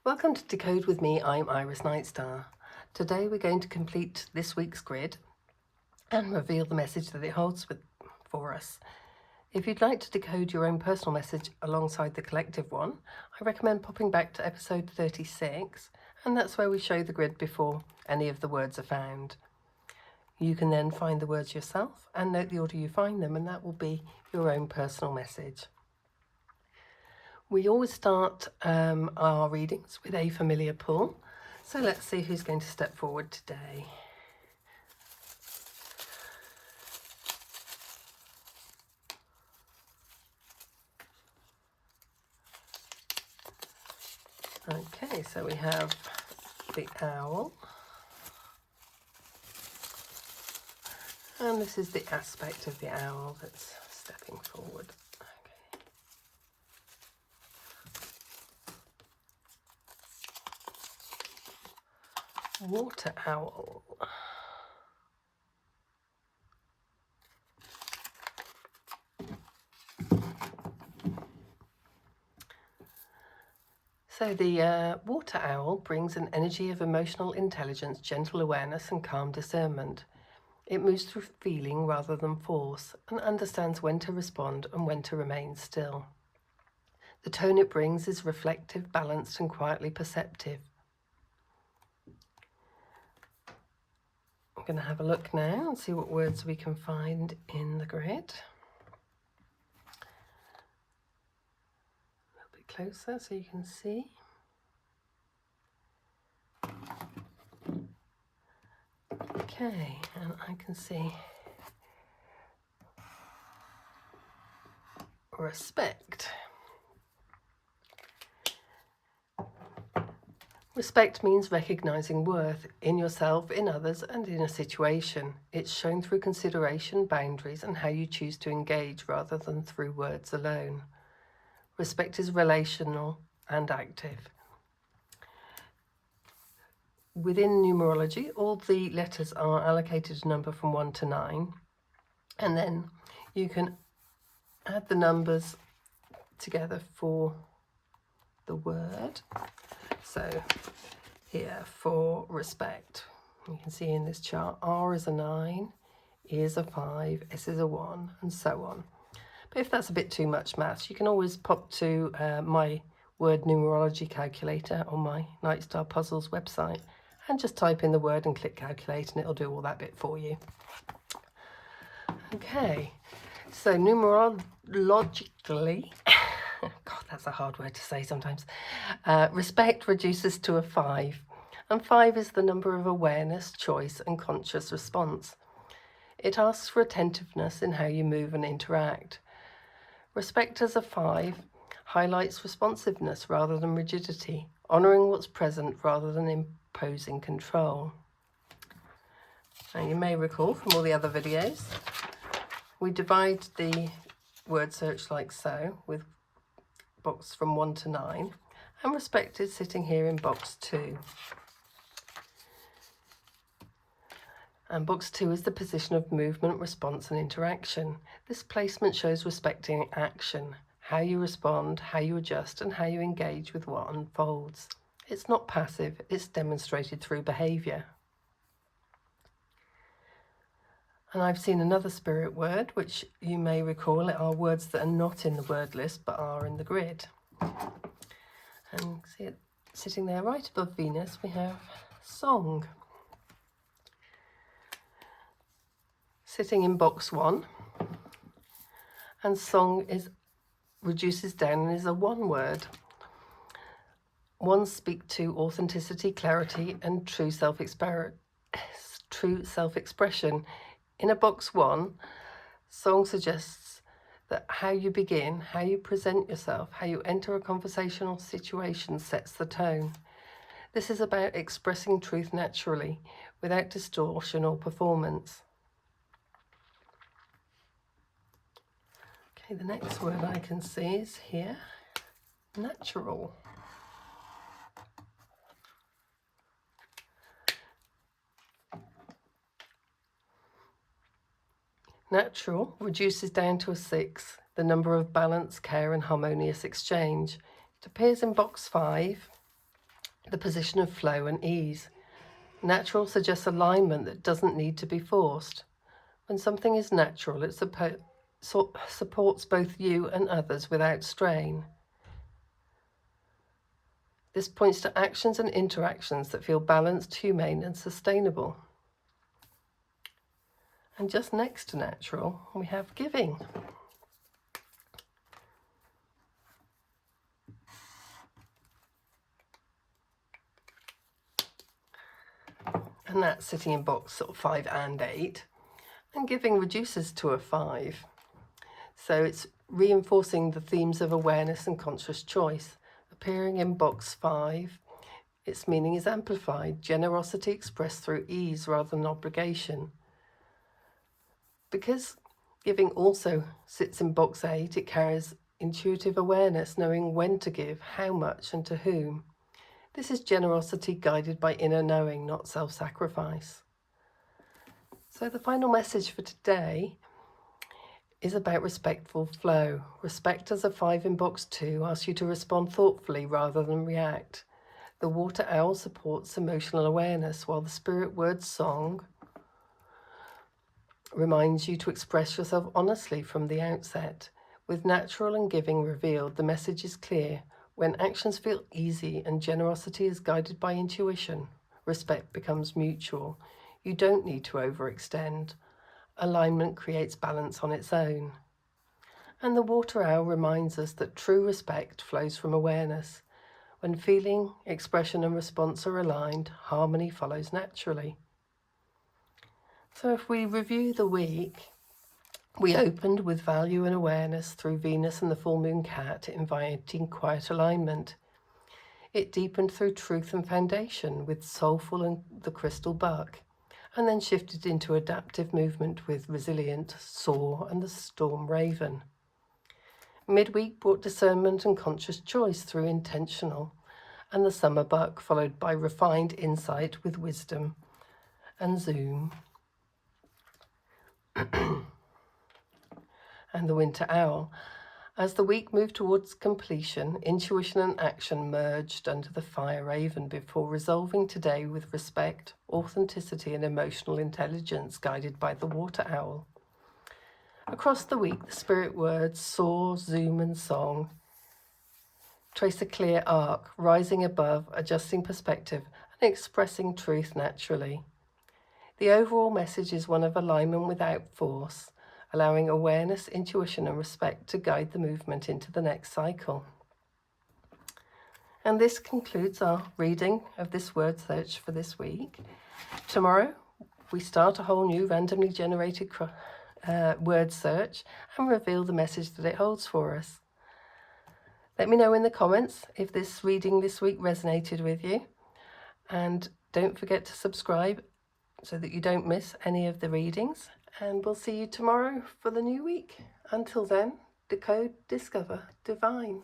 Welcome to Decode with me, I'm Iris Nightstar. Today we're going to complete this week's grid and reveal the message that it holds for us. If you'd like to decode your own personal message alongside the collective one, I recommend popping back to episode 36, and that's where we show the grid before any of the words are found. You can then find the words yourself and note the order you find them, and that will be your own personal message. We always start our readings with a familiar pull, so let's see who's going to step forward today. Okay, so we have the owl, and this is the aspect of the owl that's stepping forward. Water owl. So the water owl brings an energy of emotional intelligence, gentle awareness and calm discernment. It moves through feeling rather than force and understands when to respond and when to remain still. The tone it brings is reflective, balanced and quietly perceptive. I'm going to have a look now and see what words we can find in the grid. A little bit closer so you can see. Okay, and I can see respect. Respect means recognizing worth in yourself, in others, and in a situation. It's shown through consideration, boundaries, and how you choose to engage rather than through words alone. Respect is relational and active. Within numerology, all the letters are allocated a number from 1 to 9, and then you can add the numbers together for the word. So here for respect, you can see in this chart, R is a 9, E is a 5, S is a 1, and so on. But if that's a bit too much maths, you can always pop to my word numerology calculator on my Nightstar Puzzles website and just type in the word and click calculate, and it'll do all that bit for you. Okay, so numerologically, God, that's a hard word to say sometimes. Respect reduces to a 5, and 5 is the number of awareness, choice, and conscious response. It asks for attentiveness in how you move and interact. Respect as a 5 highlights responsiveness rather than rigidity, honouring what's present rather than imposing control. Now, you may recall from all the other videos, we divide the word search like so, with box from 1 to 9, and respect is sitting here in box 2. And box 2 is the position of movement, response and interaction. This placement shows respecting action, how you respond, how you adjust and how you engage with what unfolds. It's not passive, it's demonstrated through behaviour. And I've seen another spirit word, which you may recall are words that are not in the word list but are in the grid. And see it sitting there right above Venus, we have song. Sitting in box 1. And song reduces down and is a 1 word. One speak to authenticity, clarity and true self-expression. In a box 1, song suggests that how you begin, how you present yourself, how you enter a conversational situation sets the tone. This is about expressing truth naturally, without distortion or performance. Okay, the next word I can see is here, natural. Natural reduces down to a 6, the number of balance, care and harmonious exchange. It appears in box 5 the position of flow and ease. Natural suggests alignment that doesn't need to be forced. When something is natural, it supports both you and others without strain. This points to actions and interactions that feel balanced, humane, and sustainable. And just next to natural, we have giving. And that's sitting in box sort of 5 and 8. And giving reduces to a 5. So it's reinforcing the themes of awareness and conscious choice. Appearing in box 5, its meaning is amplified, generosity expressed through ease rather than obligation. Because giving also sits in box 8, it carries intuitive awareness, knowing when to give, how much, and to whom. This is generosity guided by inner knowing, not self-sacrifice. So the final message for today is about respectful flow. Respect as a 5 in box 2 asks you to respond thoughtfully rather than react. The water owl supports emotional awareness, while the spirit word song reminds you to express yourself honestly from the outset. With natural and giving revealed, the message is clear. When actions feel easy and generosity is guided by intuition, respect becomes mutual. You don't need to overextend. Alignment creates balance on its own. And the water owl reminds us that true respect flows from awareness. When feeling, expression, and response are aligned, harmony follows naturally. So if we review the week, we opened with value and awareness through Venus and the full moon cat, inviting quiet alignment. It deepened through truth and foundation with soulful and the crystal buck, and then shifted into adaptive movement with resilient, soar, and the storm raven. Midweek brought discernment and conscious choice through intentional, and the summer buck followed by refined insight with wisdom and zoom. And the winter owl. As the week moved towards completion, intuition and action merged under the fire raven before resolving today with respect, authenticity, and emotional intelligence guided by the water owl. Across the week, the spirit words soar, zoom, and song trace a clear arc, rising above, adjusting perspective, and expressing truth naturally. The overall message is one of alignment without force, allowing awareness, intuition, and respect to guide the movement into the next cycle. And this concludes our reading of this word search for this week. Tomorrow, we start a whole new randomly generated word search and reveal the message that it holds for us. Let me know in the comments if this reading this week resonated with you. And don't forget to subscribe so that you don't miss any of the readings. And we'll see you tomorrow for the new week. Until then, decode, discover, divine.